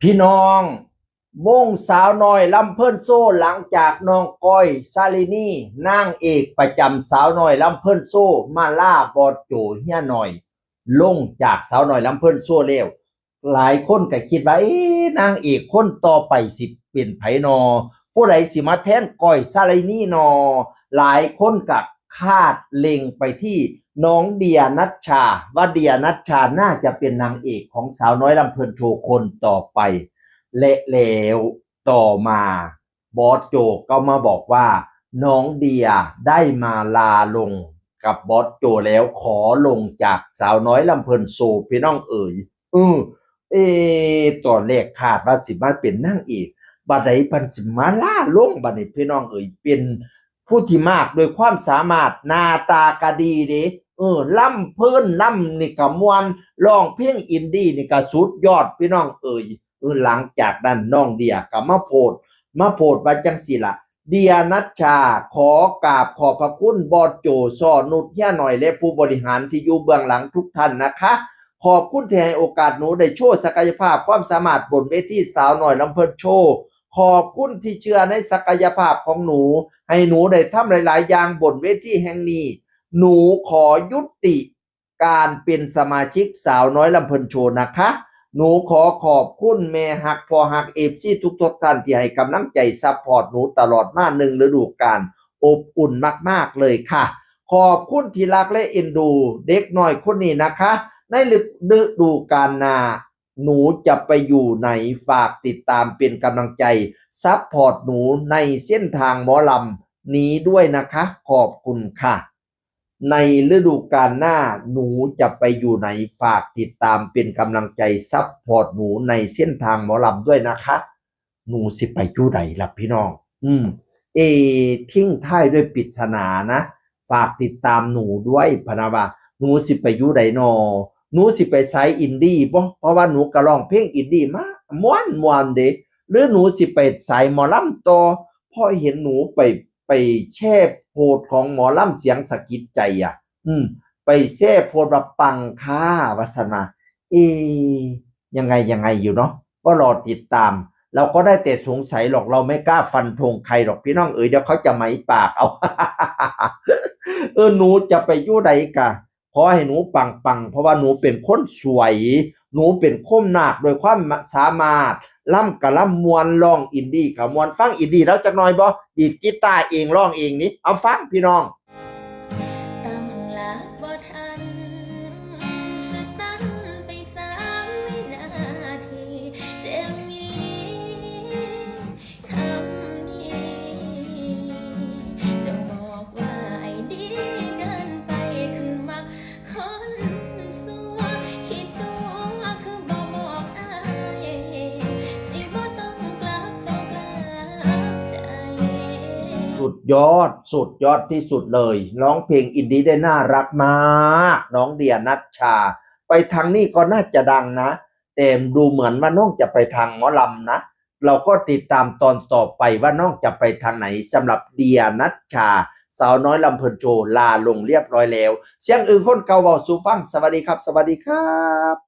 พี่น้องวงสาวน้อยลำเพิ่นโซ่หลังจากน้องก้อยซาลินีนางเอกประจำสาวน้อยลำเพิ่นโซ่มาล่าบอดโจเฮียหน่อยลงจากสาวน้อยลำเพิ่นโซ่แล้วหลายคนก็คิดว่าเอ๊ะนางเอกคนต่อไปสิเป็นไผนอผู้ใดสิมาแทนก้อยซาลินีนอหลายคนก็คาดเล็งไปที่น้องเดียนัชชาว่าเดียนัชชาน่าจะเป็นนางเอกของสาวน้อยลำเพิ่นโชว์คนต่อไปและแล้วต่อมาบอสโจก็มาบอกว่าน้องเดียได้มาลาลงกับบอสโจแล้วขอลงจากสาวน้อยลำเพิ่นโชว์พี่น้องเอ๋ยอือเอตอนแรกคาดว่าสิมาเป็นนางเอกบัดใดปันสิมาล่าลงบัดนี้พี่น้องเอ๋ยเป็นผู้ที่มากโดยความสามารถหน้าตากะดีเด้ล่ำเพิ่นล่ำนี่ก็ม่วนร้องเพลงอินดี้นี่ก็สุดยอดพี่น้องเอ๋ยหลังจากนั้นน้องเดียก็มาโพดว่าจังสิล่ะเดียนัชชาขอกราบขอบพระคุณบอสโจซอนุชเฮียหน่อยและผู้บริหารที่อยู่เบื้องหลังทุกท่านนะคะขอบคุณที่ให้โอกาสหนูได้โชว์ศักยภาพความสามารถบนเวทีสาวหน่อยลำเพิ่นโชว์ขอบคุณที่เชื่อในศักยภาพของหนูให้หนูได้ทำหลายๆอย่างบนเวทีแห่งนี้หนูขอยุติการเป็นสมาชิกสาวน้อยลำเพิ่นโชว์นะคะหนูขอขอบคุณแม่ฮักพ่อฮักFCทุกท่านที่ให้กำลังใจซัพพอร์ตหนูตลอดมา1ฤดูกาลอบอุ่นมากๆเลยค่ะขอบคุณที่รักและเอ็นดูเด็กน้อยคนนี้นะคะในฤดูกาลหน้าหนูจะไปอยู่ไหนฝากติดตามเป็นกำลังใจซัพพอร์ตหนูในเส้นทางหมอลำนี้ด้วยนะคะขอบคุณค่ะในฤดูกาลหน้าหนูจะไปอยู่ไหนฝากติดตามเป็นกำลังใจซัพพอร์ตหนูในเส้นทางหมอลำด้วยนะคะหนูสิไปอยู่ไหนล่ะพี่น้องเอทิ้งท้ายด้วยปริศนานะฝากติดตามหนูด้วยพะนะว่าหนูสิไปอยู่ไหนนอหนูสิไปไซอินดี้บ่เพราะว่าหนูก็ร้องเพลงอินดี้มาม่วนเด้หรือหนูสิไปสายหมอลำต่อพอเห็นหนูไปแช่โพดของหมอลำเสียงสะกิดใจไปแช่โพดว่าปังค่าวาสนาเอยังไงอยู่เนาะก็รอติดตามเราก็ได้แต่สงสัยหรอกเราไม่กล้าฟันธงใครหรอกพี่น้องเอ๋ยเดี๋ยวเขาจะไหมปากเอา หนูจะไปอยู่ใดกะขอให้หนูปังเพราะว่าหนูเป็นคนสวยหนูเป็นคมนาคโดยความสามารถล่ำกะล่ำมวนร้องอินดี้กะมวนฟังอินดี้แล้วจักหน่อยบ่ดีดกีตาร์เองร้องเองนี่เอาฟังพี่น้องตั้งหลักบ่ทันสตันไป3 วินาทีเจ็บอีหลีคำนี้จะบอกว่าไอ้ดีเกินไปคือมักคนสัวคิดตัวคือบ่บอกอายสิบ่ต้องกลับใจสุดยอดที่สุดเลยร้องเพลงอินดี้ได้น่ารักมากน้องเดียนัชชาไปทางนี้ก็น่าจะดังนะแต่ดูเหมือนว่าน้องจะไปทางหมอลำนะเราก็ติดตามตอนต่อไปว่าน้องจะไปทางไหนสำหรับเดียนัชชาสาวน้อยลำเพลินโชว์ลาลงเรียบร้อยแล้วเสียงอื่นคนเก่าเว้าสู่ฟังสวัสดีครับสวัสดีครับ